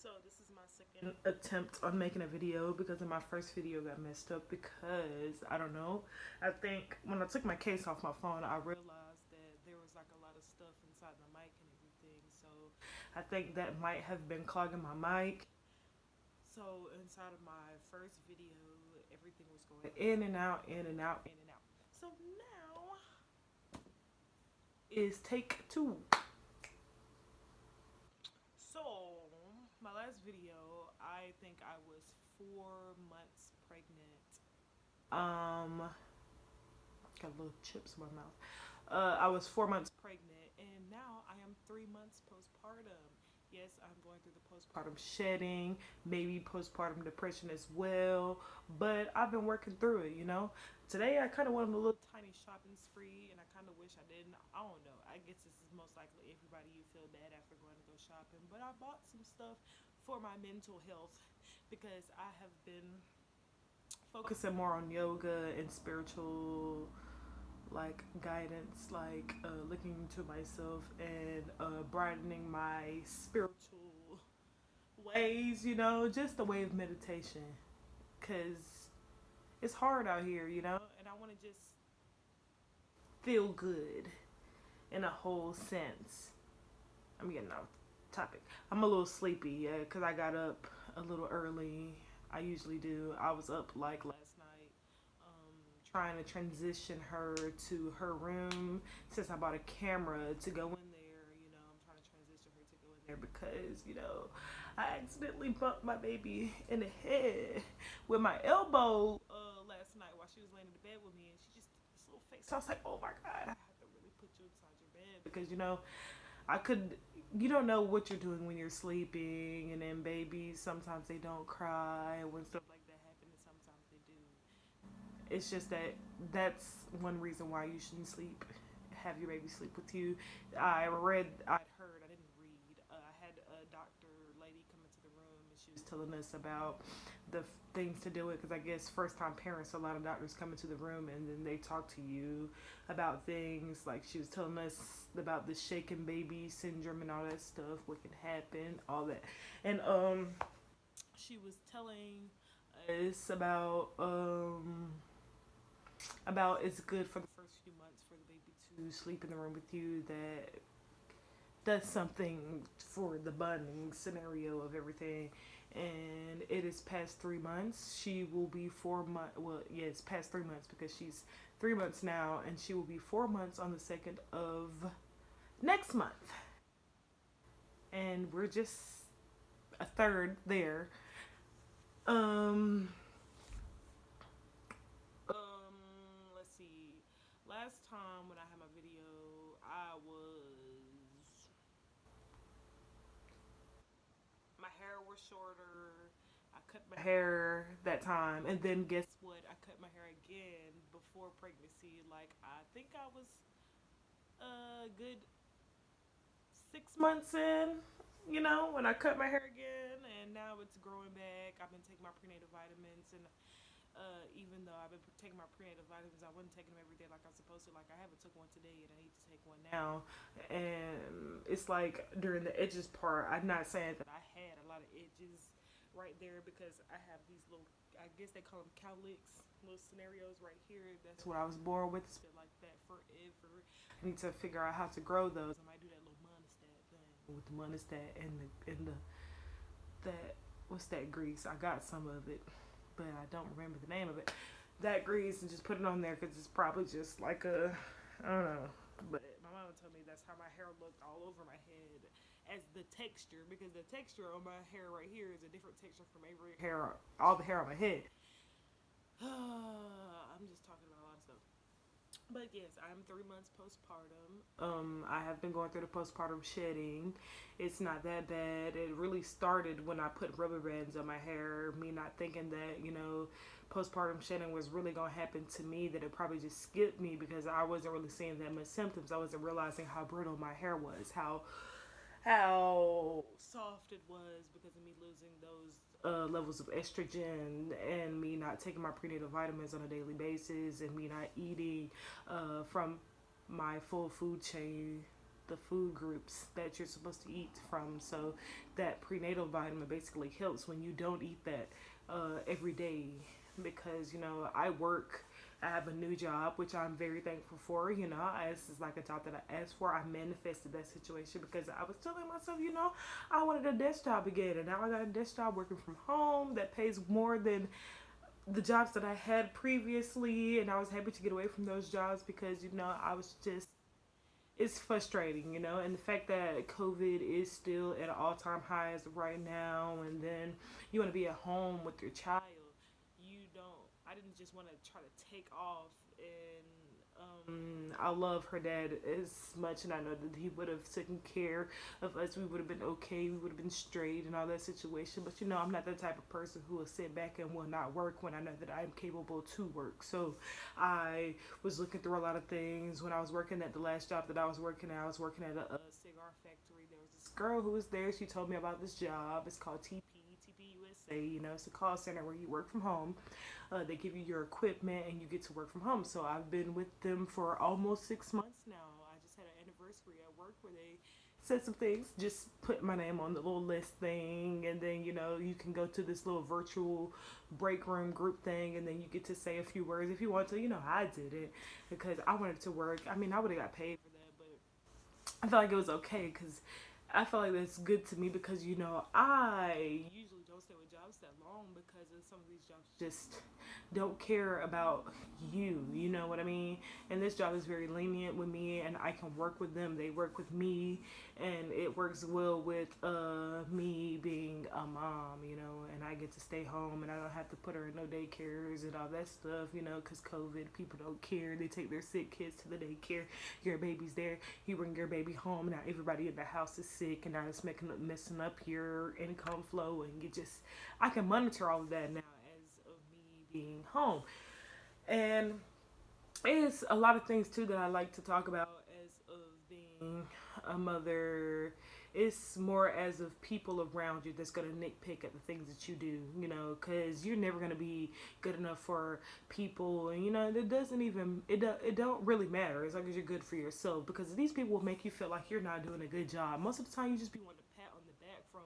So this is my second attempt on making a video because my first video got messed up because I don't know. I think when I took my case off my phone, I realized that there was like a lot of stuff inside the mic and everything. So I think that might have been clogging my mic. So inside of my first video, everything was going in and out, in and out, in and out. So now is take two. So, my last video, I think I was 4 months pregnant. Got little chips in my mouth. I was 4 months pregnant, and now I am 3 months postpartum. Yes, I'm going through the postpartum shedding, maybe postpartum depression as well, but I've been working through it, you know. Today, I kind of went on a little tiny shopping spree, and I kind of wish I didn't. I don't know. I guess this is most likely everybody you feel bad after going to go shopping, but I bought some stuff for my mental health because I have been focusing more on yoga and spiritual like guidance, like looking into myself and broadening my spiritual ways, you know, just a way of meditation. Because it's hard out here, you know, and I want to just feel good in a whole sense. I'm getting off topic. I'm a little sleepy, yeah, because I got up a little early. I usually do. I was up like last night, trying to transition her to her room since I bought a camera to go in there. You know, I'm trying to transition her to go in there because, you know, I accidentally bumped my baby in the head with my elbow last night while she was laying in the bed with me, and she just did this little face. So I was like, oh my God, I have to really put you inside your bed because, you know, I could, you don't know what you're doing when you're sleeping, and then babies, sometimes they don't cry when stuff like that happens, and sometimes they do. It's just that that's one reason why you shouldn't sleep. Have your baby sleep with you. I'd heard, I didn't read. I had a doctor lady come into the room and she was telling us about the things to do with, because I guess first time parents, a lot of doctors come into the room and then they talk to you about things. Like she was telling us about the shaken baby syndrome and all that stuff, what can happen, all that. And she was telling us about it's good for the first few months for the baby to sleep in the room with you. That's something for the bonding scenario of everything. And it is past 3 months. She will be 4 months. Well, yeah, it's past 3 months because she's 3 months now, and she will be 4 months on the 2nd of next month. And we're just a third there. Um, let's see. Last time when I had my video, my hair was shorter. I cut my hair that time, and then guess what? I cut my hair again before pregnancy. Like I think I was a good 6 months in, you know, when I cut my hair again, and now it's growing back. I've been taking my prenatal vitamins, and even though I've been taking my prenatal vitamins, I wasn't taking them every day like I'm supposed to. Like I haven't took one today, and I need to take one now. And it's like during the edges part, I'm not saying that I had a lot of edges right there because I have these little, I guess they call them cowlicks, little scenarios right here. That's what I was born with. It's been like that forever. I need to figure out how to grow those. I might do that little monostat thing with the monostat and the that what's that grease? I got some of it, but I don't remember the name of it. That grease, and just put it on there because it's probably just like I don't know. But my mama told me that's how my hair looked all over my head as the texture, because the texture on my hair right here is a different texture from every hair, all the hair on my head. I'm just talking about a lot of stuff. But yes, I'm 3 months postpartum. I have been going through the postpartum shedding. It's not that bad. It really started when I put rubber bands on my hair. Me not thinking that, you know, postpartum shedding was really gonna happen to me. That it probably just skipped me because I wasn't really seeing that much symptoms. I wasn't realizing how brittle my hair was, how soft it was because of me losing those levels of estrogen and me not taking my prenatal vitamins on a daily basis and me not eating from my full food chain the food groups that you're supposed to eat from. So that prenatal vitamin basically helps when you don't eat that every day, because I work. I have a new job, which I'm very thankful for. This is like a job that I asked for. I manifested that situation because I was telling myself, I wanted a desk job again, and now I got a desk job working from home that pays more than the jobs that I had previously, and I was happy to get away from those jobs because I was just, it's frustrating, and the fact that COVID is still at an all-time high as of right now, and then you want to be at home with your child. You don't. I didn't just want to try to take off, and I love her dad as much, and I know that he would have taken care of us. We would have been okay. We would have been straight and all that situation. But I'm not the type of person who will sit back and will not work when I know that I'm capable to work. So I was looking through a lot of things when I was working at the last job that I was working at. I was working at a cigar factory. There was this girl who was there. She told me about this job. It's called TP USA. It's a call center where you work from home. They give you your equipment and you get to work from home. So I've been with them for almost 6 months now. I just had an anniversary at work where they said some things, just put my name on the little list thing, and then you can go to this little virtual break room group thing, and then you get to say a few words if you want to. I did it because I wanted to work. I mean, I would have got paid for that, but I felt like it was okay because I felt like that's good to me because I usually don't stay with jobs that long because of some of these jobs just don't care about you. You know what I mean? And this job is very lenient with me, and I can work with them. They work with me, and it works well with me being a mom. And I get to stay home, and I don't have to put her in no daycares and all that stuff. Because COVID, people don't care. They take their sick kids to the daycare. Your baby's there. You bring your baby home. Now everybody in the house is sick, and now it's messing up your income flow, and I can monitor all of that now as of me being home. And it's a lot of things too that I like to talk about as of being a mother. It's more as of people around you that's gonna nitpick at the things that you do, because you're never gonna be good enough for people, and it doesn't even it don't really matter as long as you're good for yourself, because these people will make you feel like you're not doing a good job. Most of the time, you just be wanting a pat on the back from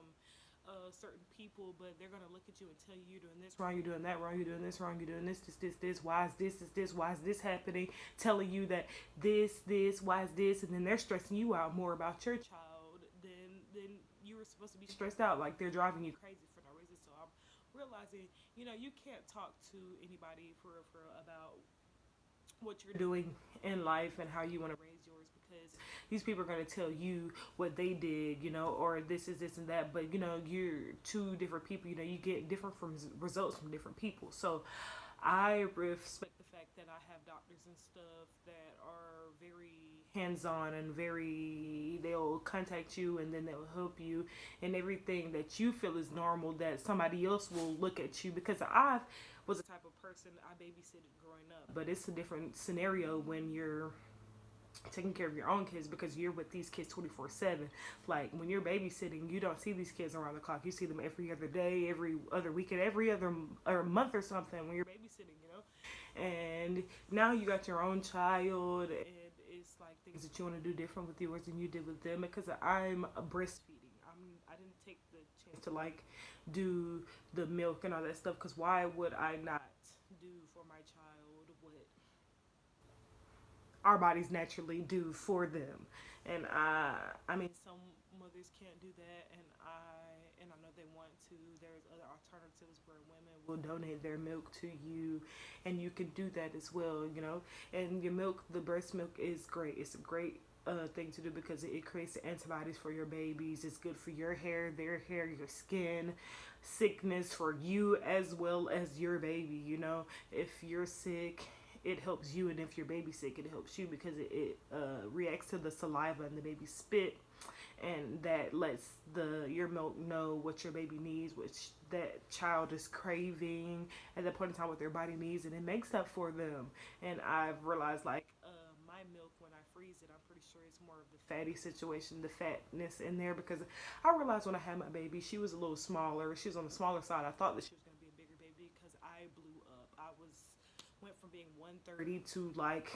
certain people, but they're gonna look at you and tell you you're doing this wrong, you're doing that wrong, you're doing this wrong, you're doing this. Why is this? Why is this happening? Telling you that this, why is this, and then they're stressing you out more about your child than you were supposed to be stressed out. Like they're driving you crazy for no reason. So I'm realizing, you can't talk to anybody for about what you're doing in life and how you want to raise yours, because these people are going to tell you what they did, or this is this and that, but you're two different people. You get different from results from different people. So I respect the fact that I have doctors and stuff that are very hands-on and they'll contact you, and then they'll help you in everything that you feel is normal, that somebody else will look at you, because I was the type of person, I babysitted growing up, but it's a different scenario when you're taking care of your own kids, because you're with these kids 24/7. Like when you're babysitting, you don't see these kids around the clock. You see them every other day, every other weekend, every other or month or something when you're babysitting, and now you got your own child, and it's like things that you want to do different with yours than you did with them. Because I'm breastfeeding, I didn't take the chance to like do the milk and all that stuff, because why would I not do for my child what our bodies naturally do for them? And I mean, some mothers can't do that, and I know they want to. There's other alternatives where women will donate their milk to you, and you can do that as well. And your milk, the breast milk, is great. It's a great thing to do because it creates antibodies for your babies. It's good for your hair, their hair, your skin, sickness for you as well as your baby. If you're sick, it helps you, and if your baby's sick, it helps you, because it reacts to the saliva and the baby's spit, and that lets your milk know what your baby needs, which that child is craving at that point in time, what their body needs, and it makes up for them. And I've realized, like, my milk, when I freeze it, I'm pretty sure it's more of the fatty situation, the fatness in there, because I realized when I had my baby, she was a little smaller. She was on the smaller side. I thought that she was going to be a bigger baby because I blew up. Went from being 130 to like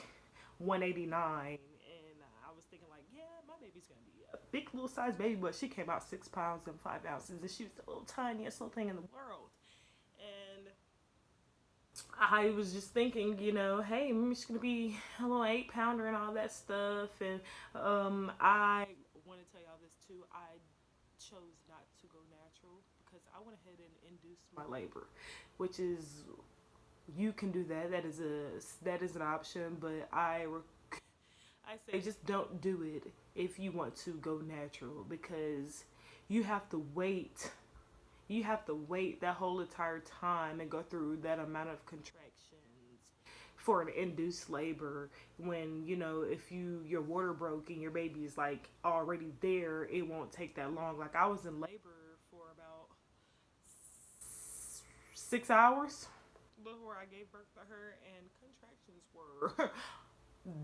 189, and I was thinking like, yeah, my baby's gonna be a big little size baby, but she came out 6 pounds and 5 ounces, and she was the little tiniest little thing in the world. And I was just thinking, hey, maybe she's gonna be a little 8 pounder and all that stuff. And I want to tell y'all this too. I chose not to go natural because I went ahead and induced my labor, which is, you can do that. That is an option, but I say just don't do it if you want to go natural, because you have to wait. You have to wait that whole entire time and go through that amount of contractions for an induced labor, when if your water broke and your baby is like already there, it won't take that long. Like, I was in labor for about 6 hours before I gave birth to her, and contractions were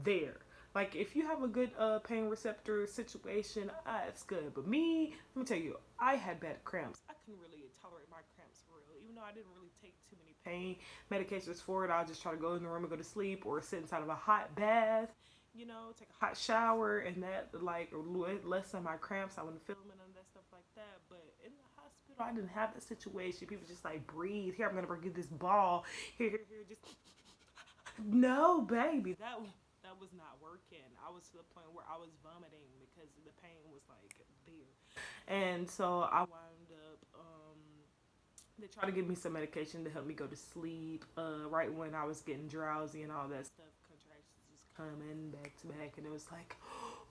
there. Like, if you have a good pain receptor situation, it's good. But me, let me tell you, I had bad cramps. I couldn't really tolerate my cramps for real. Even though I didn't really take too many pain medications for it, I'll just try to go in the room and go to sleep, or sit inside of a hot bath, take a hot shower, and that, like, lessen my cramps. I wouldn't feel them and that stuff like that. But in the hospital, I didn't have that situation. People just like, breathe. Here, I'm gonna bring you this ball. Here, just no, baby. That was not working. I was to the point where I was vomiting because the pain was like there. And so I wound up, they tried to give me some medication to help me go to sleep. Right when I was getting drowsy and all that stuff, contractions was coming back to back, and it was like,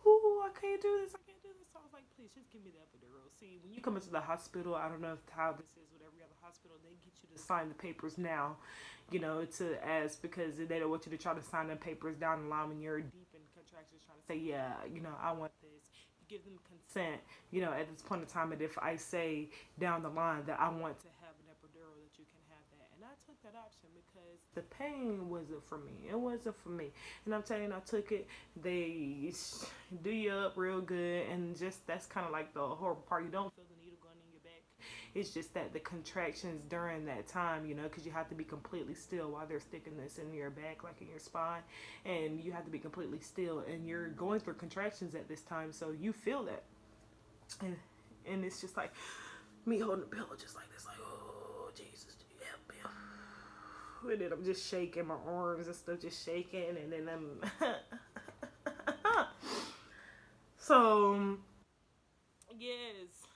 oh, I can't do this. I can't do this. So I was like, please, just give me the epidural. See, when you come into the hospital, I don't know how this is with every other hospital, they get you to sign the papers now, to ask, because they don't want you to try to sign the papers down the line when you're deep in contractions trying to say, yeah, I want this. You give them consent, at this point in time. And if I say down the line that I want to have an epidural, that you can have that. And I took that option because the pain wasn't for me. It wasn't for me. And I'm telling you, I took it. They do you up real good. And just, that's kind of like the horrible part. You don't feel the needle going in your back. It's just that the contractions during that time, because you have to be completely still while they're sticking this in your back, like in your spine. And you have to be completely still. And you're going through contractions at this time. So you feel that. And it's just like me holding the pillow just like this, like, oh, Jesus, help me. And then I'm just shaking my arms and stuff, just shaking. And then I'm... So, yes,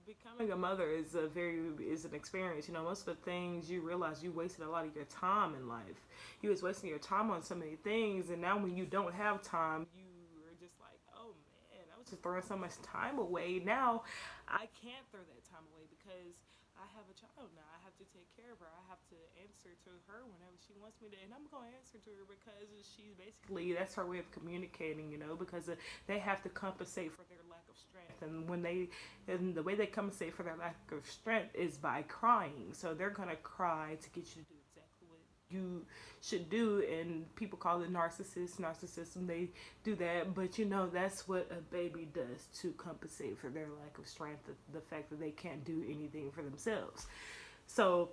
becoming a mother is an experience. Most of the things you realize, you wasted a lot of your time in life. You was wasting your time on so many things, and now when you don't have time, you are just like, oh man, I was just throwing so much time away. Now I can't throw that time away because I have a child now. I have to take care of her. I have to answer to her whenever she wants me to, and I'm going to answer to her because she's basically, that's her way of communicating, because they have to compensate for their lack of strength. And the way they compensate for their lack of strength is by crying. So they're going to cry to get you to do exactly what you should do. And people call it narcissism. They do that, but that's what a baby does to compensate for their lack of strength, the fact that they can't do anything for themselves. So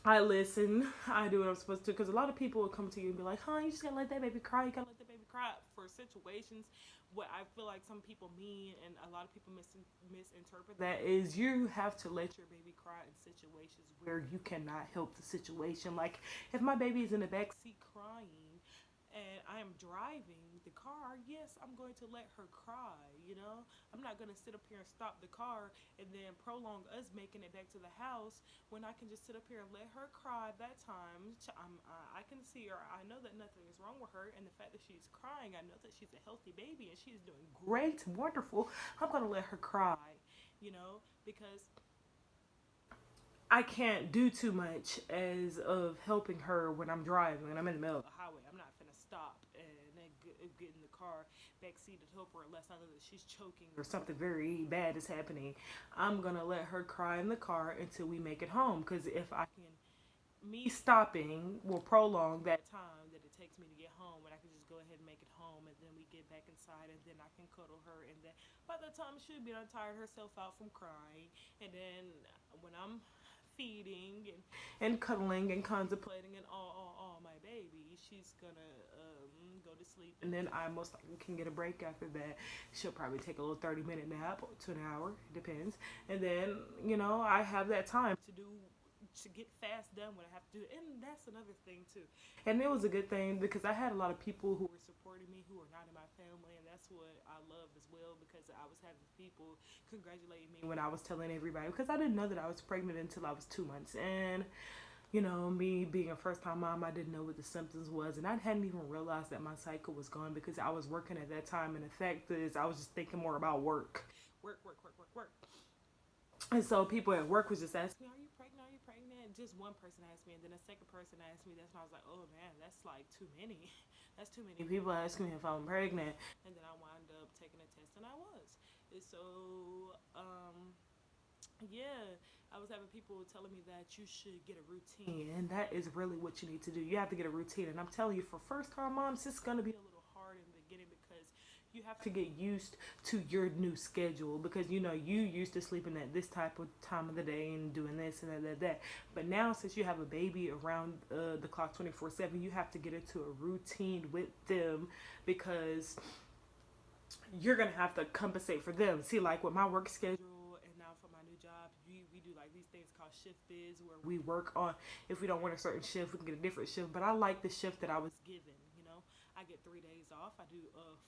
I listen, I do what I'm supposed to, because a lot of people will come to you and be like, you just gotta let that baby cry, you gotta let that baby cry. For situations, what I feel like some people mean, and a lot of people misinterpret that, is you have to let your baby cry in situations where you cannot help the situation. Like, if my baby is in the back seat crying and I am driving the car, yes, I'm going to let her cry, I'm not going to sit up here and stop the car and then prolong us making it back to the house when I can just sit up here and let her cry that time. I can see her. I know that nothing is wrong with her, and the fact that she's crying, I know that she's a healthy baby and she's doing great, wonderful. I'm going to let her cry, because I can't do too much as of helping her when I'm driving and I'm in the middle of the highway. I'm not gonna stop and then get in the car backseat to help her unless I know that she's choking or something very bad is happening. I'm gonna let her cry in the car until we make it home, because if I can, me stopping will prolong that time that it takes me to get home, and I can just go ahead and make it home, and then we get back inside, and then I can cuddle her, and then by the time she'll be done tired herself out from crying, and then when I'm feeding and cuddling and contemplating and all my baby. She's gonna go to sleep, and then I most likely can get a break after that. She'll probably take a little 30-minute nap to an hour, depends. And then, I have that time to get fast done what I have to do. And that's another thing too. And it was a good thing because I had a lot of people who were supporting me who are not in my family, and that's what I love as well, because I was having people congratulating me when I was telling everybody, because I didn't know that I was pregnant until I was 2 months. And me being a first time mom, I didn't know what the symptoms was, and I hadn't even realized that my cycle was gone because I was working at that time. And the fact is, I was just thinking more about work, work, work, work, work, work. And so people at work was just asking me, "Are you pregnant? Are you pregnant?" Just one person asked me, and then a second person asked me. That's when I was like, "Oh man, that's like too many. That's too many people asking me if I'm pregnant." And then I wound up taking a test, and I was. And so, yeah, I was having people telling me that you should get a routine, and that is really what you need to do. You have to get a routine, and I'm telling you, for first time moms, it's gonna be a little hard in the beginning because you have to get used to your new schedule, because you used to sleeping at this type of time of the day and doing this and that. But now, since you have a baby around the clock 24/7, you have to get into a routine with them, because you're gonna have to compensate for them. See, like with my work schedule and now for my new job, we do like these things called shift biz, where we work on, if we don't want a certain shift, we can get a different shift. But I like the shift that I was given. I get 3 days off. I do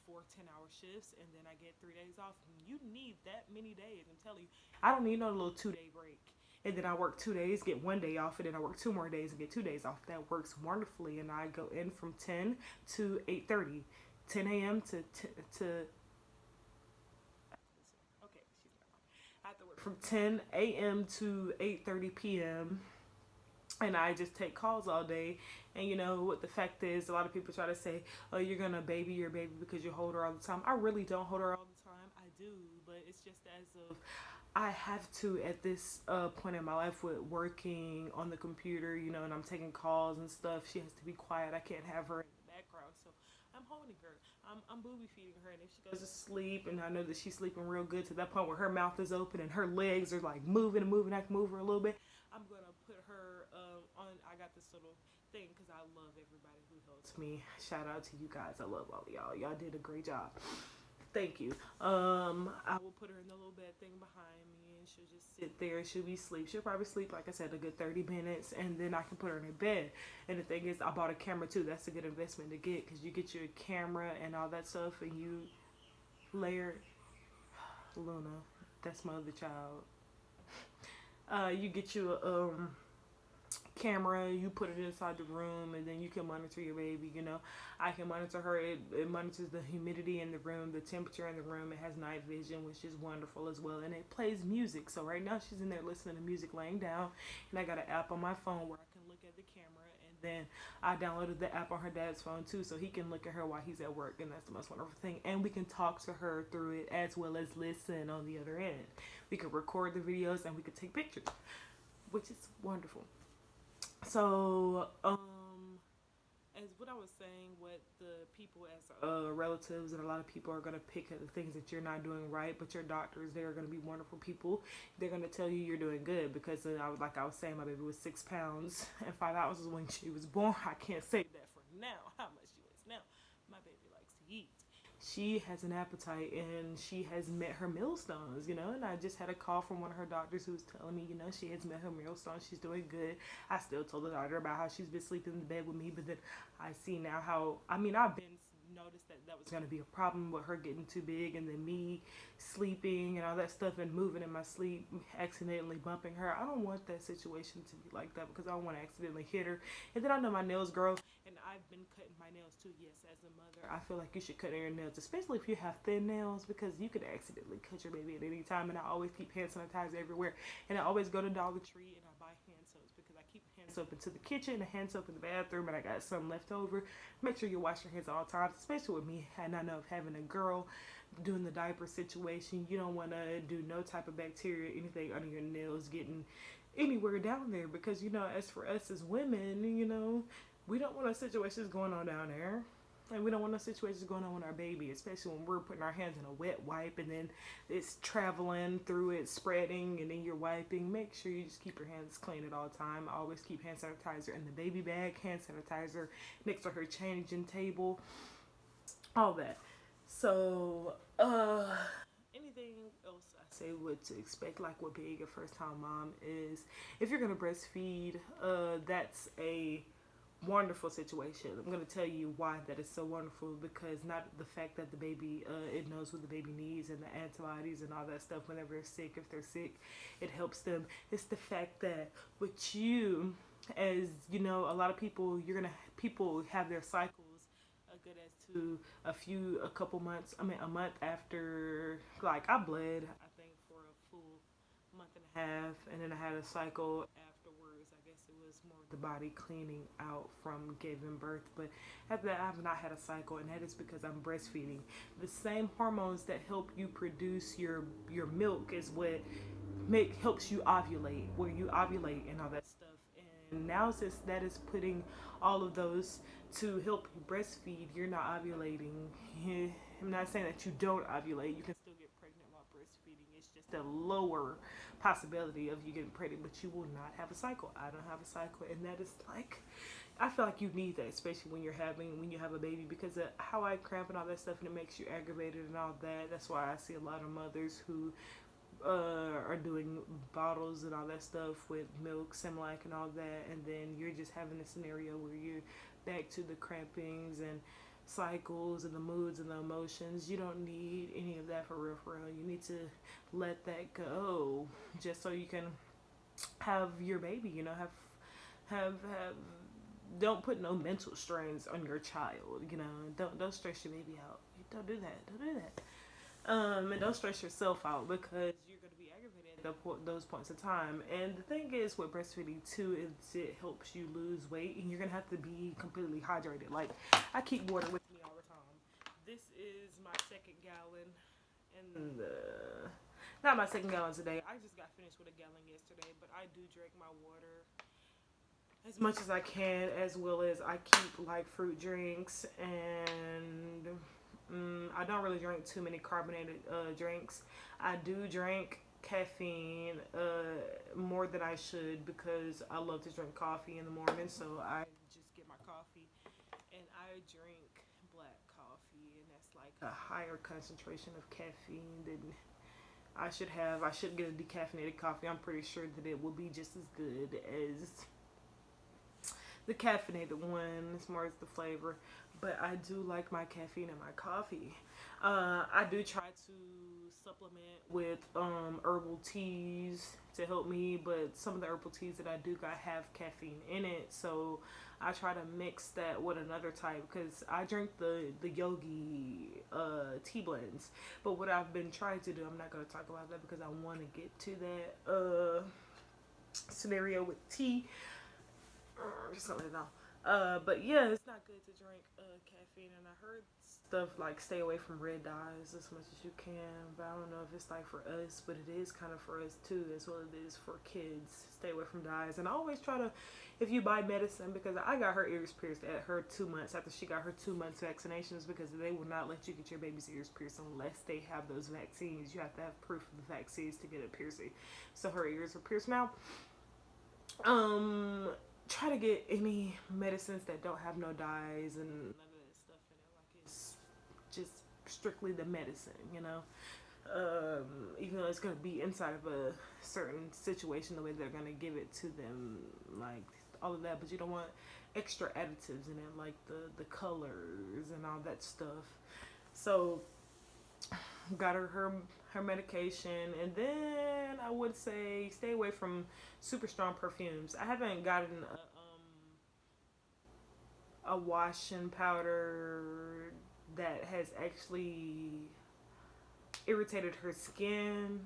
4 10-hour shifts, and then I get 3 days off. And you need that many days. I'm telling you, I don't need no little 2 day break. And then I work 2 days, get 1 day off, and then I work 2 more days and get 2 days off. That works wonderfully. And I go in from 10 to 8:30, 10 a.m. to okay, she's not wrong. I have to work from 10 a.m. to 8:30 p.m. And I just take calls all day. And what the fact is, a lot of people try to say, "Oh, you're gonna baby your baby because you hold her all the time." I really don't hold her all the time. I do, but it's just as of I have to at this point in my life with working on the computer, and I'm taking calls and stuff. She has to be quiet. I can't have her in the background, so I'm holding her. I'm booby feeding her, and if she goes to sleep, and I know that she's sleeping real good to that point where her mouth is open and her legs are like moving and moving, I can move her a little bit. I'm gonna put her on. I got this little thing because I love everybody who helps me. Shout out to you guys. I love all of y'all. Y'all did a great job. Thank you. I will put her in the little bed thing behind me, and she'll just sit there. She'll be asleep. She'll probably sleep, like I said, a good 30 minutes, and then I can put her in her bed. And the thing is, I bought a camera too. That's a good investment to get, because you get your camera and all that stuff, and you layer Luna. That's my other child. You get you a camera, you put it inside the room, and then you can monitor your baby. I can monitor her. It monitors the humidity in the room, the temperature in the room. It has night vision, which is wonderful as well, and it plays music. So right now she's in there listening to music laying down, and I got an app on my phone where I can look at the camera, and then I downloaded the app on her dad's phone too, so he can look at her while he's at work, and that's the most wonderful thing. And we can talk to her through it as well as listen on the other end. We can record the videos and we can take pictures, which is wonderful. So, as what I was saying, what the people as relatives and a lot of people are going to pick at the things that you're not doing right, but your doctors, they're going to be wonderful people. They're going to tell you you're doing good, because like I was saying, my baby was 6 pounds and 5 ounces when she was born. I can't say that for now, how much she weighs now. My baby likes to eat. She has an appetite, and she has met her millstones, and I just had a call from one of her doctors who was telling me, she has met her millstones. She's doing good. I still told the doctor about how she's been sleeping in the bed with me, but then I see now how, I've been noticed that was going to be a problem with her getting too big, and then me sleeping and all that stuff and moving in my sleep, accidentally bumping her. I don't want that situation to be like that, because I don't want to accidentally hit her. And then I know my nails grow, and I've been cutting my nails too. Yes, as a mother, I feel like you should cut your nails, especially if you have thin nails, because you could accidentally cut your baby at any time. And I always keep hand sanitizer everywhere, and I always go to Dollar Tree and I buy hand soaps, because I keep hand soap into the kitchen and hand soap in the bathroom, and I got some left over. Make sure you wash your hands at all times, especially with me. And I know of having a girl doing the diaper situation, you don't want to do no type of bacteria, anything under your nails getting anywhere down there, because as for us as women, we don't want our situations going on down there. And we don't want no situations going on with our baby, especially when we're putting our hands in a wet wipe and then it's traveling through it, spreading, and then you're wiping. Make sure you just keep your hands clean at all time. Always keep hand sanitizer in the baby bag, hand sanitizer next to her changing table, all that. So, anything else I say what to expect, like what being a first time mom is, if you're gonna breastfeed, that's a wonderful situation. I'm going to tell you why that is so wonderful, because not the fact that the baby, it knows what the baby needs and the antibodies and all that stuff whenever they're sick. If they're sick, it helps them. It's the fact that with you, as you know, a lot of people, people have their cycles a good as to a couple months, a month after, like I bled, I think for a full month and a half, and then I had a cycle afterwards. I guess it was more the body cleaning out from giving birth, but after that, I have not had a cycle, and that is because I'm breastfeeding. The same hormones that help you produce your milk is what helps you ovulate, where you ovulate and all that stuff. And now, since that is putting all of those to help you breastfeed, you're not ovulating. I'm not saying that you don't ovulate. You can still get pregnant while breastfeeding. It's just a lower possibility of you getting pregnant, but you will not have a cycle. I don't have a cycle, and that is like, I feel like you need that, especially when you have a baby, because of how I cramp and all that stuff, and it makes you aggravated and all that. That's why I see a lot of mothers who are doing bottles and all that stuff with milk, Similac, and all that, and then you're just having a scenario where you're back to the crampings and cycles and the moods and the emotions. You don't need any of that for real, for real. You need to let that go, just so you can have your baby. You know, have. Don't put no mental strains on your child. You know, don't stress your baby out. Don't do that. Don't do that. And don't stress yourself out, because you're going to be aggravated at those points of time. And the thing is with breastfeeding too, is it helps you lose weight, and you're going to have to be completely hydrated. Like, I keep water with me all the time. This is my second gallon, and not my second gallon today. I just got finished with a gallon yesterday, but I do drink my water as much as I can, as well as I keep like fruit drinks, and I don't really drink too many carbonated drinks. I do drink caffeine more than I should, because I love to drink coffee in the morning. So I just get my coffee, and I drink black coffee, and that's like a higher concentration of caffeine than I should have. I should get a decaffeinated coffee. I'm pretty sure that it will be just as good as the caffeinated one, as far as the flavor. But I do like my caffeine in my coffee. I do try to supplement with herbal teas to help me, but some of the herbal teas that I do got have caffeine in it, so I try to mix that with another type, because I drink the yogi tea blends. But what I've been trying to do, I'm not going to talk about that because I want to get to that scenario with tea. Just gonna let it out. But yeah, it's not good to drink caffeine, and I heard stuff like stay away from red dyes as much as you can. But I don't know if it's like for us, but it is kind of for us too, as well as it is for kids. Stay away from dyes, and I always try to, if you buy medicine, because I got her ears pierced at her 2 months after she got her 2 months vaccinations, because they will not let you get your baby's ears pierced unless they have those vaccines. You have to have proof of the vaccines to get a piercing. So her ears are pierced now. Try to get any medicines that don't have no dyes and none of that stuff in it. Like, it's just strictly the medicine, you know. Even though it's gonna be inside of a certain situation, the way they're gonna give it to them, like all of that. But you don't want extra additives in it, like the colors and all that stuff. So got her medication, and then I would say stay away from super strong perfumes. I haven't gotten a washing powder that has actually irritated her skin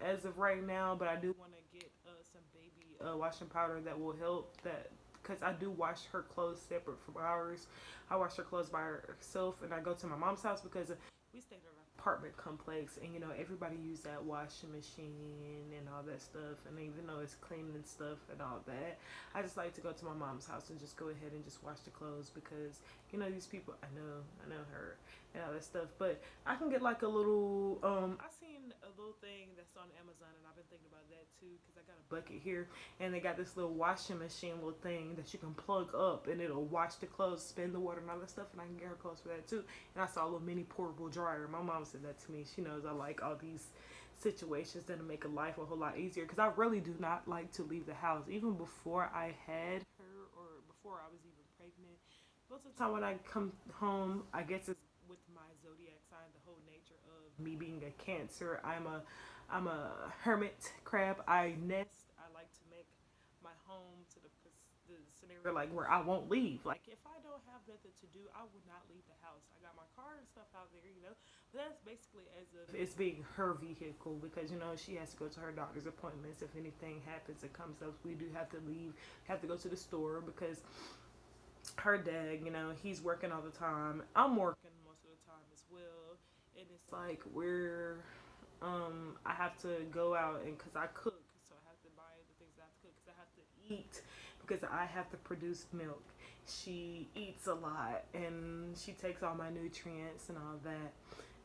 as of right now, but I do want to get some baby washing powder that will help that, because I do wash her clothes separate from ours. I wash her clothes by herself, and I go to my mom's house because we stayed in an apartment complex, and you know everybody use that washing machine and all that stuff, and even though it's clean and stuff and all that, I just like to go to my mom's house and just go ahead and just wash the clothes, because you know these people, I know her and all that stuff. But I can get like a little I seen a little thing that's on Amazon, and I've been thinking about that too, because I got a bucket here, and they got this little washing machine little thing that you can plug up, and it'll wash the clothes, spin the water and all that stuff, and I can get her clothes for that too. And I saw a little mini portable dryer. My mom said that to me. She knows I like all these situations that'll make a life a whole lot easier, because I really do not like to leave the house. Even before I had her, or before I was even pregnant, most of the time when I come home, I guess it's with my zodiac sign, the whole nature of me being a Cancer. I'm a hermit crab. I nest. I like to make my home to the scenario like where I won't leave. Like if I don't have nothing to do, I would not leave the house. I got my car and stuff out there, you know. But that's basically as if it's being her vehicle, because you know she has to go to her doctor's appointments. If anything happens, it comes up, we do have to leave, have to go to the store, because her dad, you know, he's working all the time. I'm working most of the time as well, and it's like I have to go out, and because I cook, so I have to buy the things I have to cook, because I have to eat, because I have to produce milk. She eats a lot, and she takes all my nutrients and all that,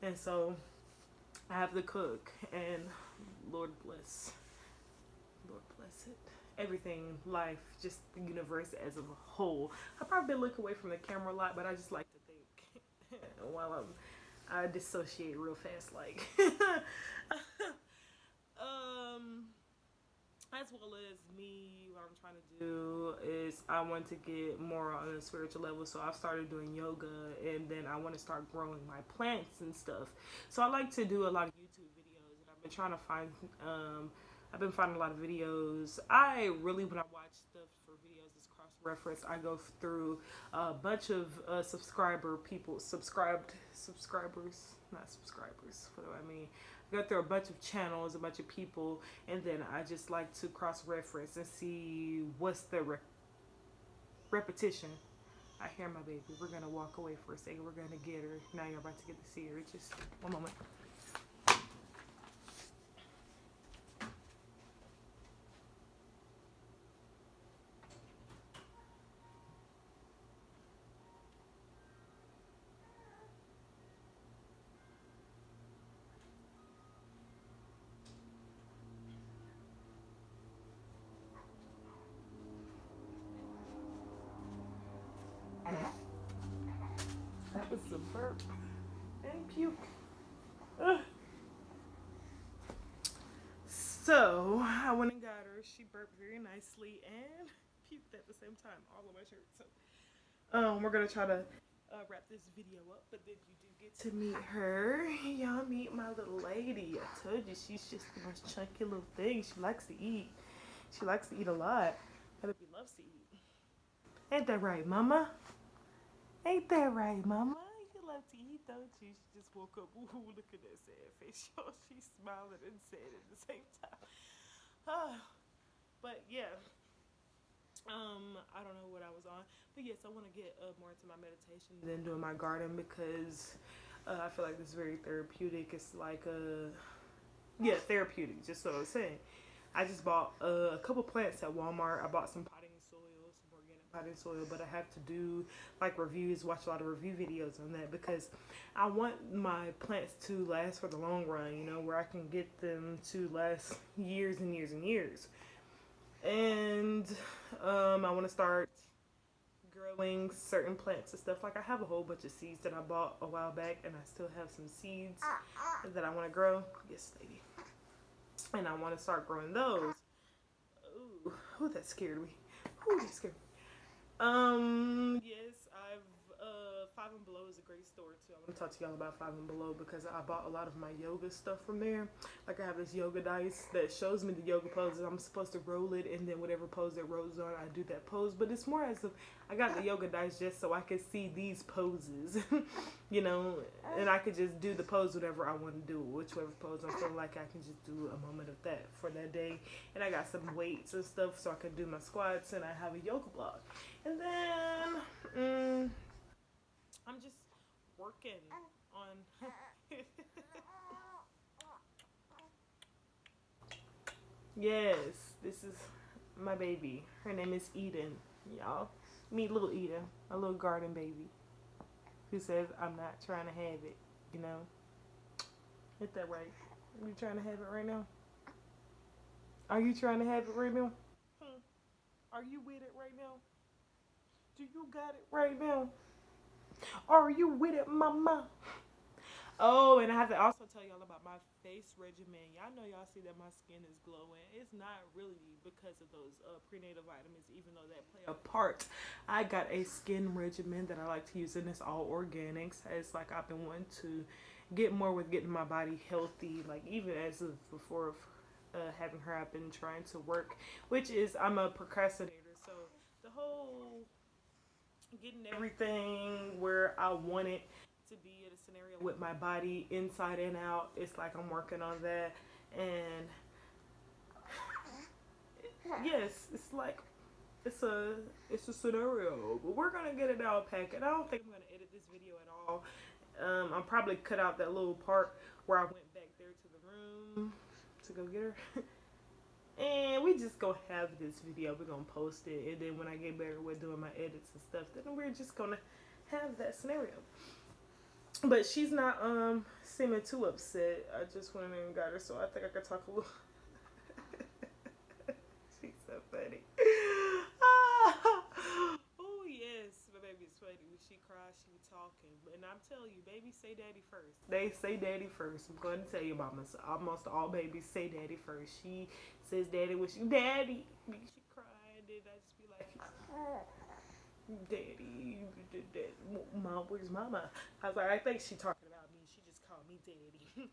and so I have to cook. And Lord bless, Lord bless it. Everything, life, just the universe as a whole. I probably look away from the camera a lot, but I just like to think while I dissociate real fast, like. um, as well as me, what I'm trying to do is I want to get more on a spiritual level. So I've started doing yoga, and then I want to start growing my plants and stuff. So I like to do a lot of YouTube videos, and I've been trying to find I've been finding a lot of videos. I really, when I watch stuff for videos, it's cross reference. I go through a bunch of subscribers, not subscribers. What do I mean? I go through a bunch of channels, a bunch of people, and then I just like to cross reference and see what's the repetition. I hear my baby. We're gonna walk away for a second. We're gonna get her. Now you're about to get to see her. Just one moment. That was a burp and puke. Ugh. So I went and got her. She burped very nicely and puked at the same time, all on my shirt. So we're gonna try to wrap this video up, but then you do get to meet her. Y'all meet my little lady. I told you she's just the most chunky little thing. She likes to eat. She likes to eat a lot. That baby loves to eat. Ain't that right, Mama? Ain't that right, Mama? You love to eat, don't you? She just woke up. Ooh, look at that sad face. She's smiling and sad at the same time. But yeah, I don't know what I was on, but yes, I want to get more into my meditation than doing my garden, because I feel like this is very therapeutic. It's like therapeutic. Just what I was saying. I just bought a couple plants at Walmart. I bought some potting soil, some organic potting soil, but I have to do like reviews, watch a lot of review videos on that, because I want my plants to last for the long run, you know, where I can get them to last years and years and years. And I want to start growing certain plants and stuff. Like I have a whole bunch of seeds that I bought a while back, and I still have some seeds that I want to grow. Yes, lady. And I want to start growing those. Ooh, that scared me. Ooh, that scared me. Yes, I've Five and Below is a great store too. I want to talk to y'all about Five and Below, because I bought a lot of my yoga stuff from there. Like I have this yoga dice that shows me the yoga poses. I'm supposed to roll it, and then whatever pose it rolls on, I do that pose. But it's more as if I got the yoga dice just so I could see these poses, you know, and I could just do the pose whatever I want to do, whichever pose I'm feeling like I can just do a moment of that for that day. And I got some weights and stuff so I can do my squats, and I have a yoga block. And then I'm just working on Yes, this is my baby. Her name is Eden, y'all. Meet little Eden, a little garden baby who says, I'm not trying to have it, you know? Hit that right. Are you trying to have it right now? Are you trying to have it right now? Hmm. Are you with it right now? Do you got it right now? Are you with it, mama? Oh, and I have to also tell y'all about my face regimen. Y'all know y'all see that my skin is glowing. It's not really because of those prenatal vitamins, even though that play a part. I got a skin regimen that I like to use, and it's all organics. It's like I've been wanting to get more with getting my body healthy. Like even as of before having her, I've been trying to work, which is I'm a procrastinator. So the whole getting everything where I want it to be in a scenario with my body inside and out. It's like I'm working on that, and yes, it's like it's a it's a scenario, but we're gonna get it all packed. And I don't think I'm gonna edit this video at all. I'm probably cut out that little part where I went back there to the room to go get her. And we just gonna have this video. We're gonna post it, and then when I get better with doing my edits and stuff, then we're just gonna have that scenario. But she's not seeming too upset. I just went in and got her, so I think I could talk a little. She's so funny. Oh yes, my baby's funny. When she cries, she be talking. And I'm telling you, babies say daddy first. They say daddy first. I'm going to tell you about myself. Almost all babies say daddy first. She says daddy when she daddy. She cry, and then I just be like, daddy, mom, where's mama? I was like, I think she talking about me. She just called me daddy.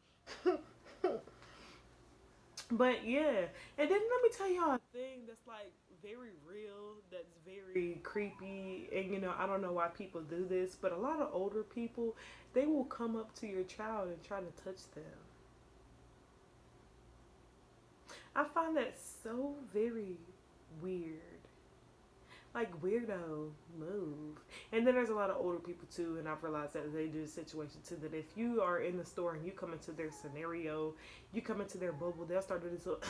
But yeah, and then let me tell y'all a thing that's like very real, that's very creepy, and I don't know why people do this, but a lot of older people, they will come up to your child and try to touch them. I find that so very weird. Like weirdo move. And then there's a lot of older people too, and I've realized that they do a situation too, that if you are in the store and you come into their scenario, you come into their bubble, they'll start doing this little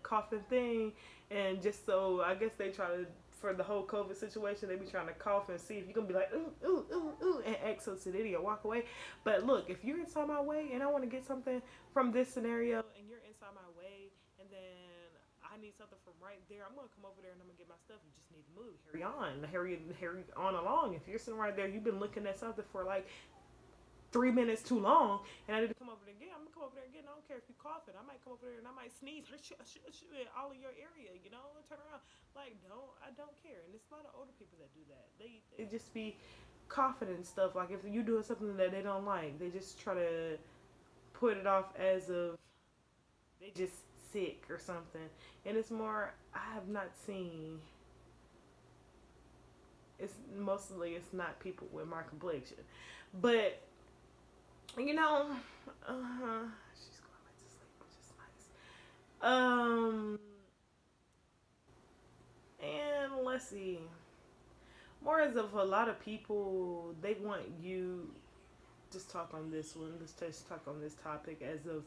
coughing thing, and just so I guess they try to, for the whole COVID situation, they be trying to cough and see if you're gonna be like ooh ooh ooh ooh and act so sedity or walk away. But look, if you're inside my way and I want to get something from this scenario and you're inside my way, and then I need something from right there, I'm gonna come over there and I'm gonna get my stuff. You just need to move. Hurry on along. If you're sitting right there, you've been looking at something for like 3 minutes too long, and I need to come over there again. I'm gonna come over there again. I don't care if you're coughing. I might come over there and I might sneeze all in your area. Turn around. Like, I don't care. And there's a lot of older people that do that. They just be coughing and stuff. Like if you're doing something that they don't like, they just try to put it off as of they just sick or something. And it's more, I have not seen, it's not people with my complexion, but she's going back to sleep, which is nice. And let's see, more as of a lot of people, they want you, just talk on this one, let's just talk on this topic, as of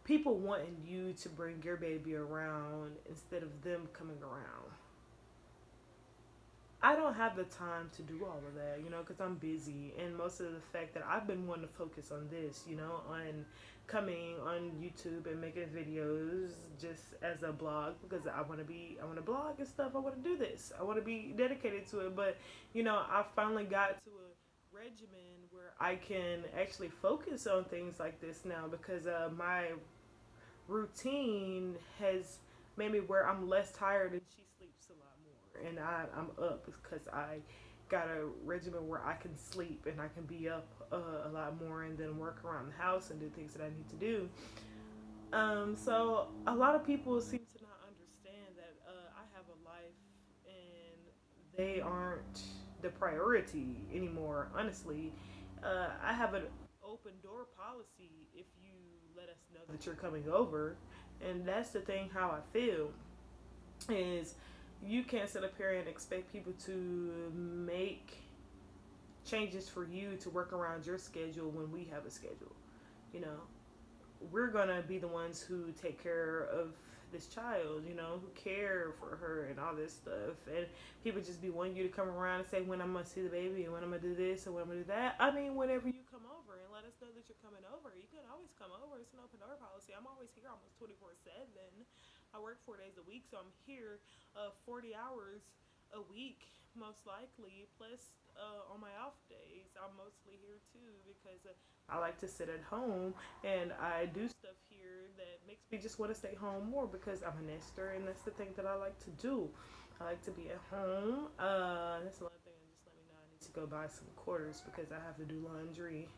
people wanting you to bring your baby around instead of them coming around. I don't have the time to do all of that, because I'm busy. And most of the fact that I've been wanting to focus on this, on coming on YouTube and making videos just as a blog, because I want to blog and stuff. I want to do this. I want to be dedicated to it. But, I finally got to a regimen where I can actually focus on things like this now, because my routine has made me where I'm less tired and she sleeps a lot more, and I'm up because I got a regimen where I can sleep and I can be up a lot more, and then work around the house and do things that I need to do. So a lot of people seem to not understand that I have a life and they aren't the priority anymore. Honestly, I have an open door policy. If you let us know that you're coming over, and that's the thing, how I feel is you can't sit up here and expect people to make changes for you to work around your schedule when we have a schedule. you know we're gonna be the ones who take care of this child, you know, who care for her and all this stuff. And people just be wanting you to come around and say when I'm gonna see the baby and when I'm gonna do this and when I'm gonna do that. I mean, whenever you come over and let us know that you're coming over, you can always come over. It's an open door policy. I'm always here almost 24/7. I work 4 days a week, so I'm here 40 hours a week, most likely. Plus, on my off days, I'm mostly here too because I like to sit at home and I do stuff here that makes me just want to stay home more because I'm a nester and that's the thing that I like to do. I like to be at home. That's another thing. Just let me know I need to go buy some quarters because I have to do laundry.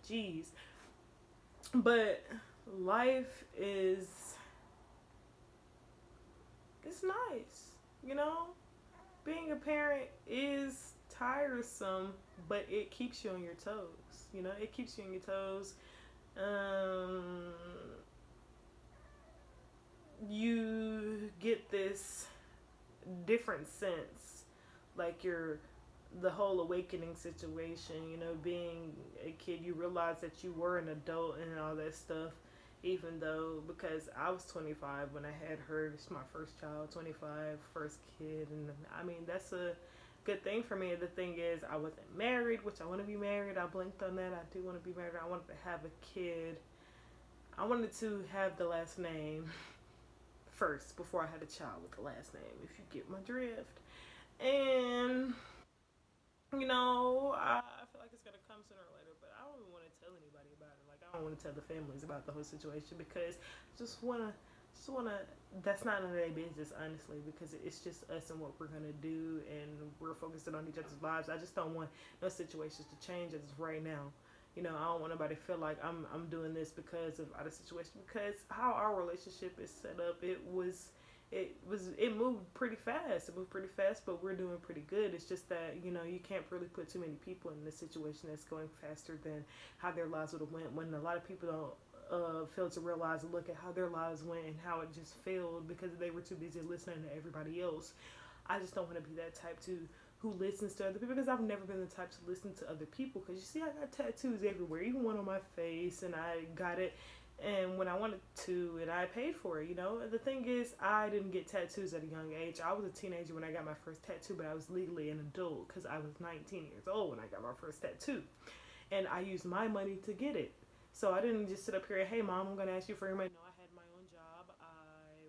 Jeez. But life is it's nice, you know? Being a parent is tiresome, but it keeps you on your toes. You know, it keeps you on your toes. Um, you get this different sense, like you're the whole awakening situation. You know, being a kid, you realize that you were an adult and all that stuff. Even though, because I was 25 when I had her, it's my first child, 25, first kid, and I mean, that's a good thing for me. The thing is, I wasn't married, which I want to be married. I blinked on that. I do want to be married. I wanted to have a kid. I wanted to have the last name first before I had a child with the last name, if you get my drift. And, you know, I feel like it's going to come sooner or later, but I don't even want to tell anybody about it. Like, I don't want to tell the families about the whole situation because I just want to that's not none of their business, honestly, because it's just us and what we're gonna do, and we're focusing on each other's lives. I just don't want no situations to change as of right now. You know, I don't want nobody to feel like I'm doing this because of other situation. Because how our relationship is set up, it moved pretty fast. It moved pretty fast, but we're doing pretty good. It's just that, you know, you can't really put too many people in this situation that's going faster than how their lives would have went. When a lot of people don't fail to realize and look at how their lives went and how it just failed because they were too busy listening to everybody else. I just don't want to be that type to who listens to other people because I've never been the type to listen to other people because you see I got tattoos everywhere, even one on my face, and I got it and when I wanted to and I paid for it, you know. The thing is, I didn't get tattoos at a young age. I was a teenager when I got my first tattoo, but I was legally an adult because I was 19 years old when I got my first tattoo, and I used my money to get it. So I didn't just sit up here and, hey, mom, I'm going to ask you for your money. No, I had my own job. I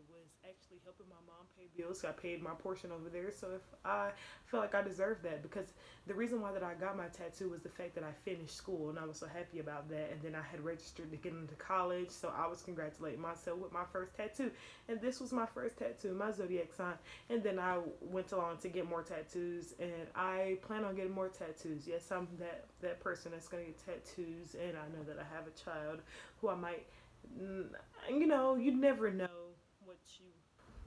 was actually helping my mom pay bills. So I paid my portion over there. So if I feel like I deserve that, because the reason why that I got my tattoo was the fact that I finished school, and I was so happy about that. And then I had registered to get into college. So I was congratulating myself with my first tattoo. And this was my first tattoo, my zodiac sign. And then I went along to get more tattoos, and I plan on getting more tattoos. Yes, I'm that person that's going to get tattoos, and I know that I have a child who I might, you know, you never know what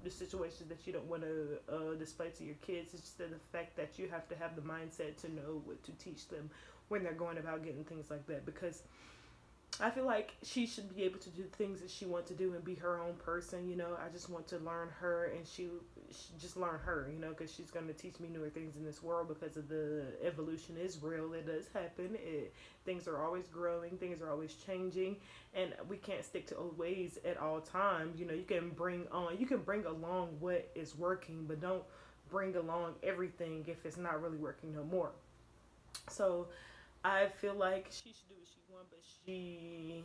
the situations that you don't want to display to your kids. It's just the fact that you have to have the mindset to know what to teach them when they're going about getting things like that, because I feel like she should be able to do things that she wants to do and be her own person. You know, I just want to learn her, and she just learn her. You know, because she's going to teach me newer things in this world because of the evolution is real. It does happen. Things are always growing. Things are always changing, and we can't stick to old ways at all times. You know, you can bring along what is working, but don't bring along everything if it's not really working no more. So I feel like she should do what she wants, but she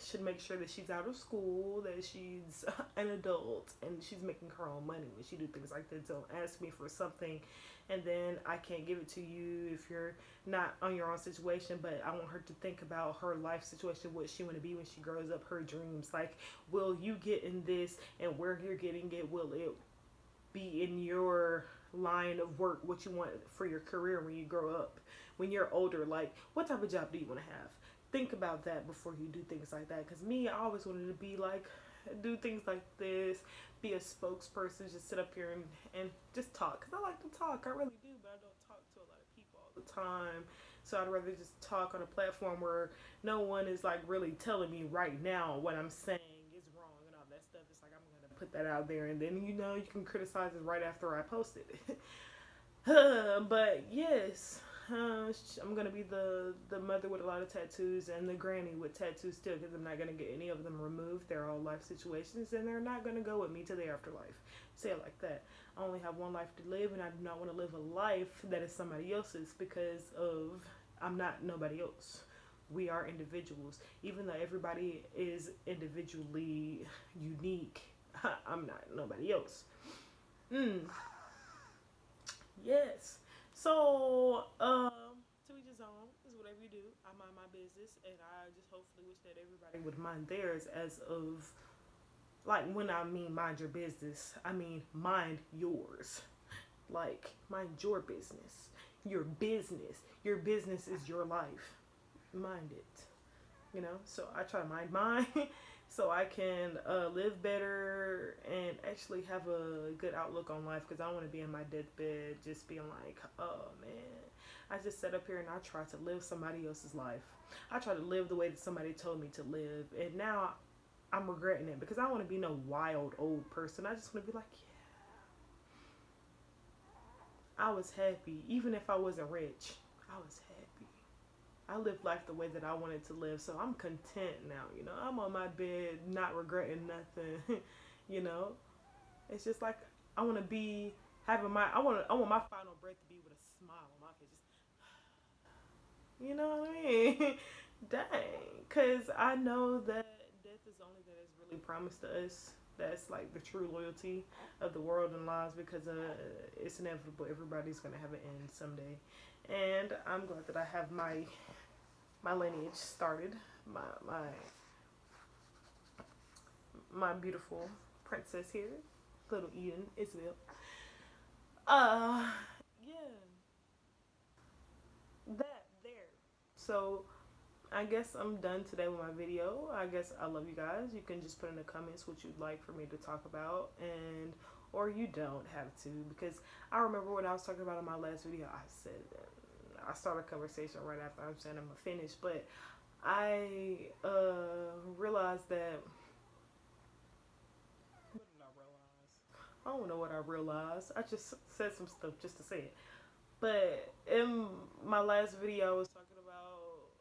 should make sure that she's out of school, that she's an adult, and she's making her own money when she do things like that. Don't ask me for something, and then I can't give it to you if you're not on your own situation. But I want her to think about her life situation, what she want to be when she grows up, her dreams. Like, will you get in this, and where you're getting it, will it be in your line of work, what you want for your career when you grow up, when you're older? Like, what type of job do you want to have? Think about that before you do things like that. Because me, I always wanted to be like, do things like this, be a spokesperson, just sit up here and just talk. Because I like to talk, I really do, but I don't talk to a lot of people all the time. So I'd rather just talk on a platform where no one is like really telling me right now what I'm saying is wrong and all that stuff. It's like I'm going to put that out there, and then, you know, you can criticize it right after I post it. But yes, I'm gonna be the mother with a lot of tattoos and the granny with tattoos still, because I'm not gonna get any of them removed. They're all life situations, and they're not gonna go with me to the afterlife. Say it like that. I only have one life to live, and I do not want to live a life that is somebody else's, because of I'm not nobody else. We are individuals, even though everybody is individually unique. I'm not nobody else. Yes. So, to each his own is whatever you do. I mind my business, and I just hopefully wish that everybody would mind theirs. As of, like, when I mean mind your business, I mean mind yours. Like, mind your business. Your business. Your business is your life. Mind it. So I try to mind mine so I can live better and actually have a good outlook on life, because I don't want to be in my deathbed just being like, oh man, I just sat up here and I tried to live somebody else's life. I tried to live the way that somebody told me to live, and now I'm regretting it, because I don't want to be no wild old person. I just want to be like, yeah, I was happy. Even if I wasn't rich, I was happy. I lived life the way that I wanted to live, so I'm content now. I'm on my bed, not regretting nothing. you know, it's just like I want to be having I want my final breath to be with a smile on my face. Just, you know what I mean? Dang, because I know that death is the only thing that's really promised to us. That's like the true loyalty of the world and lives, because it's inevitable. Everybody's gonna have an end someday, and I'm glad that I have my lineage started. My beautiful princess here, little Eden Isabel. Uh, yeah, that there. So I guess I'm done today with my video. I guess I love you guys. You can just put in the comments what you'd like for me to talk about, and or you don't have to, because I remember when I was talking about in my last video, I said that I started a conversation right after I'm saying I'm gonna finish, but I realized that. What did I realize? I don't know what I realized. I just said some stuff just to say it. But in my last video, I was talking about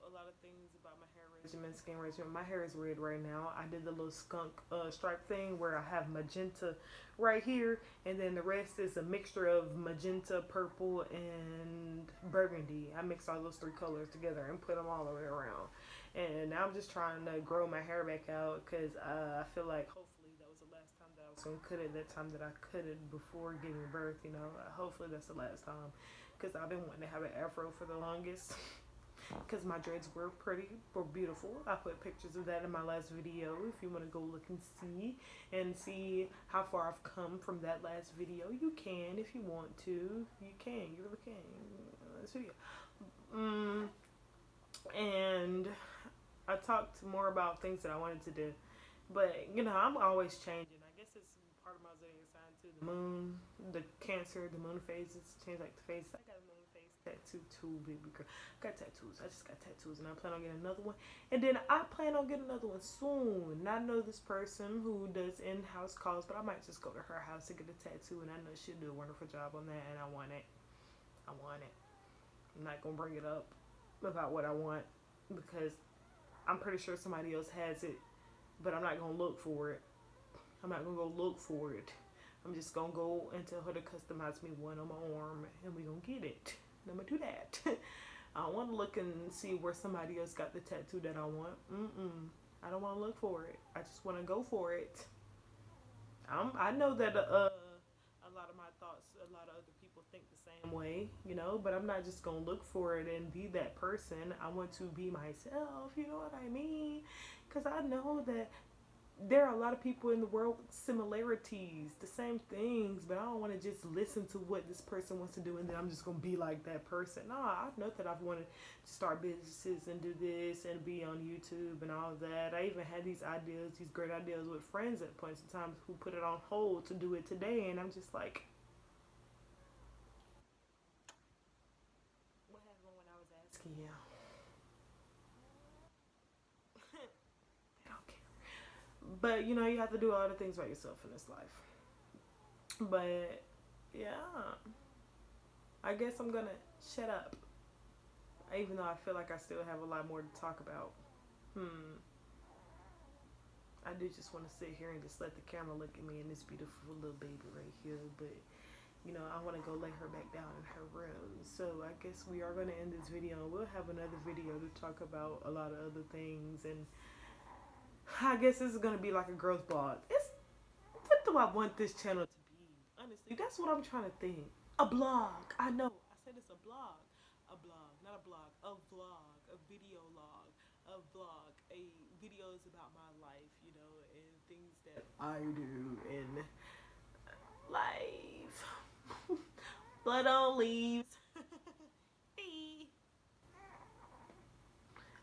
a lot of things about my hair regimen, skin regimen. My hair is red right now. I did the little skunk stripe thing where I have magenta right here, and then the rest is a mixture of magenta, purple, and burgundy. I mixed all those three colors together and put them all the way around. And now I'm just trying to grow my hair back out, because I feel like hopefully that was the last time that I was going to cut it, that time that I cut it before giving birth, hopefully that's the last time, because I've been wanting to have an afro for the longest, because my dreads were beautiful. I put pictures of that in my last video if you want to go look and see how far I've come from that last video. You can, if you want to. You really can. This video. And I talked more about things that I wanted to do, but I'm always changing. I guess it's part of my zodiac sign too. The moon, the Cancer, the moon phases change like the face. I got a moon phase tattoo too, baby girl. I got tattoos. I just got tattoos, and I plan on getting another one. And then I plan on getting another one soon. And I know this person who does in-house calls, but I might just go to her house to get a tattoo, and I know she'll do a wonderful job on that, and I want it. I want it. I'm not gonna bring it up about what I want, because I'm pretty sure somebody else has it, but I'm not gonna look for it. I'm not gonna go look for it. I'm just gonna go and tell her to customize me one on my arm, and we gonna get it. I'm gonna do that. I don't want to look and see where somebody else got the tattoo that I want. I don't want to look for it. I just want to go for it. I know that a lot of my thoughts, a lot of other people think the same way, but I'm not just going to look for it and be that person. I want to be myself, you know what I mean? Because I know that there are a lot of people in the world with similarities, the same things, but I don't want to just listen to what this person wants to do and then I'm just going to be like that person. No, I know that I've wanted to start businesses and do this and be on YouTube and all of that. I even had these ideas, these great ideas with friends at points in time who put it on hold to do it today, and I'm just like, what happened when I was asking you? They don't care. But you have to do a lot of things by yourself in this life. But yeah, I guess I'm gonna shut up Even though I feel like I still have a lot more to talk about. I do just want to sit here and just let the camera look at me and this beautiful little baby right here. But, you know, I want to go lay her back down in her room. So I guess we are going to end this video. We'll have another video to talk about a lot of other things. And I guess this is going to be like a girl's blog. What do I want this channel to be? Honestly, that's what I'm trying to think. A blog. I know. I said it's a blog. A blog. Not a blog. A vlog. A video log. A vlog. A videos about my life, you know, and things that I do in life. Blood on leaves.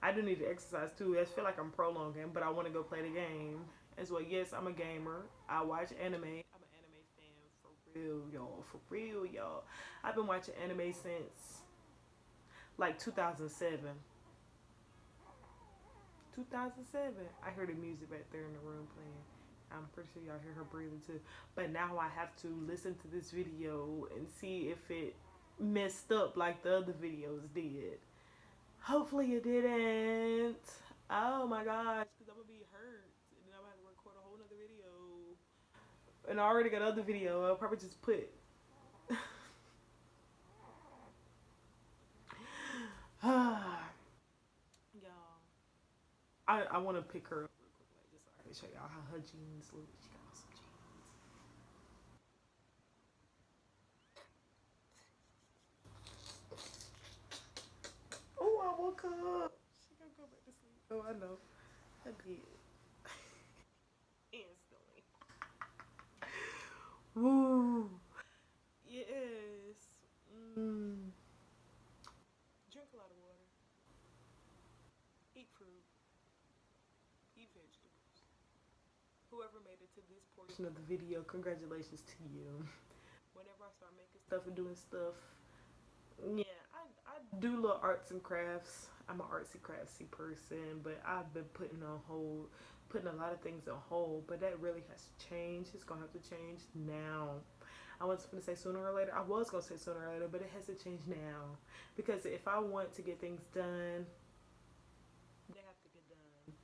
I do need to exercise too. I feel like I'm prolonging, but I want to go play the game as well. Yes, I'm a gamer. I watch anime. I'm an anime fan for real, y'all. For real, y'all. I've been watching anime since like 2007. 2007. I hear the music back there in the room playing. I'm pretty sure y'all hear her breathing too. But now I have to listen to this video and see if it messed up like the other videos did. Hopefully it didn't. Oh my gosh, because I'm going to be hurt. And then I'm going to have to record a whole nother video. And I already got another video. I'll probably just put... Y'all. I want to pick her up real quick, like, just so I can show y'all how her jeans look. She got some jeans. Oh, I woke up. She gonna go back to sleep. Oh, I know. I did. Instantly. Woo. Yes. Drink a lot of water. Eat fruit. Eat vegetables. Whoever made it to this portion of the video, congratulations to you. Whenever I start making stuff and doing stuff, yeah, I do little arts and crafts. I'm an artsy craftsy person, but I've been putting on hold, putting a lot of things on hold, but that really has changed. It's gonna have to change now. I was gonna say sooner or later. I was gonna say sooner or later, but it has to change now. Because if I want to get things done, they have to get done.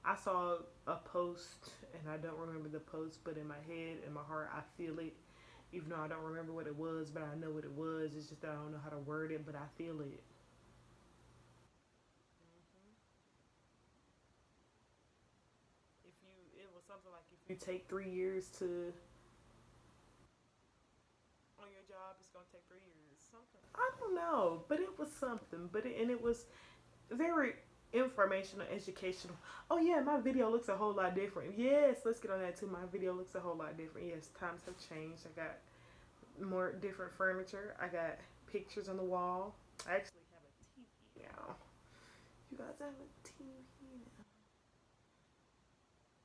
I saw a post, and I don't remember the post, but in my head, in my heart, I feel it. Even though I don't remember what it was, but I know what it was. It's just that I don't know how to word it, but I feel it. If you, it was something like if you take 3 years to on your job, it's gonna take 3 years. Something I don't know, but it was something. And it was very informational, educational. Oh yeah, my video looks a whole lot different. Yes, let's get on that too. My video looks a whole lot different. Yes, times have changed. I got more different furniture. I got pictures on the wall. I actually have a TV now. You guys have a TV now.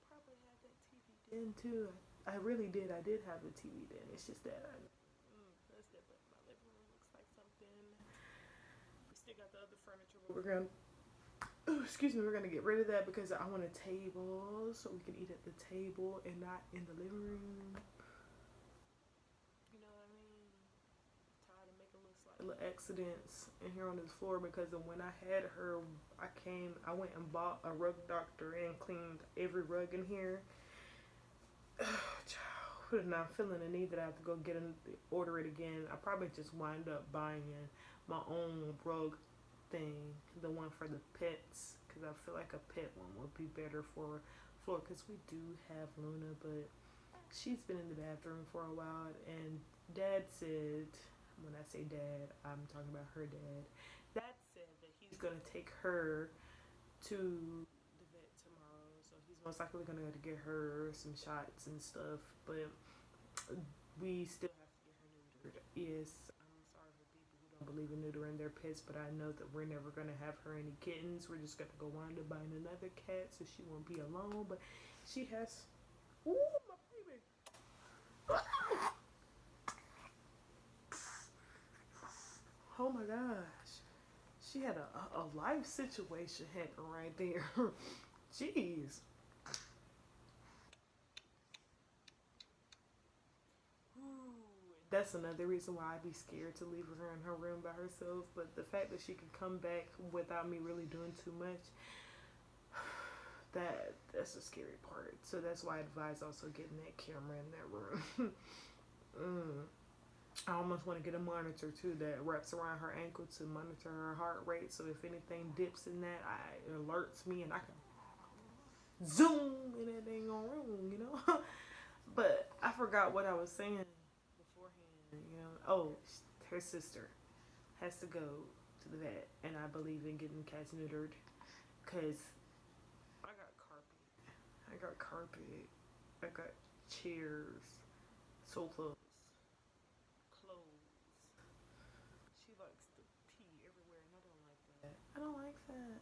Probably had that TV then too. I really did. I did have the TV then. It's just that that's that. But my living room looks like something. We still got the other furniture, but we're gonna. Oh, excuse me. We're gonna get rid of that because I want a table so we can eat at the table and not in the living room. You know what I mean? Tired of making little accidents in here on this floor because of when I had her, I went and bought a rug doctor and cleaned every rug in here. And I'm feeling the need that I have to go order it again. I probably just wind up buying my own rug thing, the one for the pets, because I feel like a pet one would be better for floor, because we do have Luna, but she's been in the bathroom for a while, and Dad said, when I say Dad, I'm talking about her dad. Dad said that he's going to take her to the vet tomorrow, so he's most likely going to go to get her some shots and stuff, but we still have to get her neutered. Yes, I'm sorry for people who don't believe in neutering their pets, but I know that we're never going to have her any kittens. We're just going to go wind up buying another cat so she won't be alone, but she has... Ooh, my baby! Oh my gosh. She had a life situation happen right there. Jeez. Ooh, and That's another reason why I'd be scared to leave her in her room by herself. But the fact that she can come back without me really doing too much, that's the scary part. So that's why I advise also getting that camera in that room. mm. I almost want to get a monitor too that wraps around her ankle to monitor her heart rate. So if anything dips in that, it alerts me and I can zoom in that dang on room, you know. But I forgot what I was saying beforehand. You know, oh, her sister has to go to the vet, and I believe in getting cats neutered because I got carpet, I got chairs, sofas, clothes. She likes to pee everywhere, and I don't like that. I don't like that.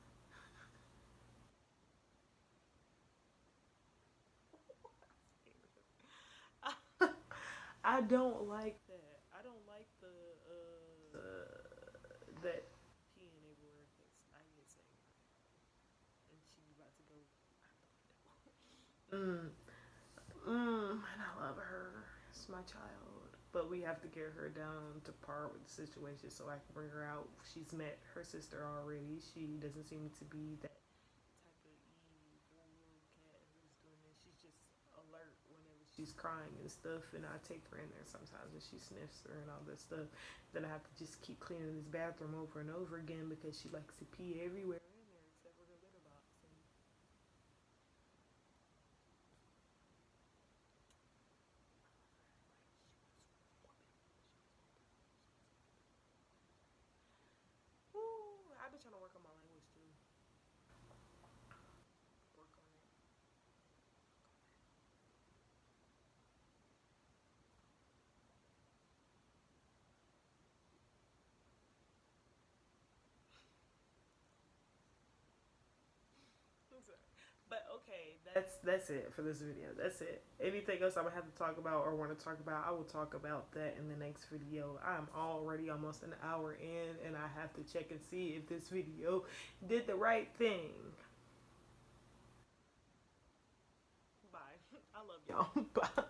I don't like that. I don't like that peeing everywhere because I get sick and she about to go out the window. And I love her. It's my child. But we have to get her down to par with the situation so I can bring her out. She's met her sister already. She doesn't seem to be that type of evil cat who's doing this. She's just alert whenever she's crying and stuff. And I take her in there sometimes and she sniffs her and all this stuff. Then I have to just keep cleaning this bathroom over and over again because she likes to pee everywhere in there except for her litter box. And I've been trying to work on my language too. Work on it. But okay, that's it for this video. That's it. Anything else I'm gonna have to talk about or want to talk about, I will talk about that in the next video. I'm already almost an hour in, and I have to check and see if this video did the right thing. Bye. I love y'all. Bye.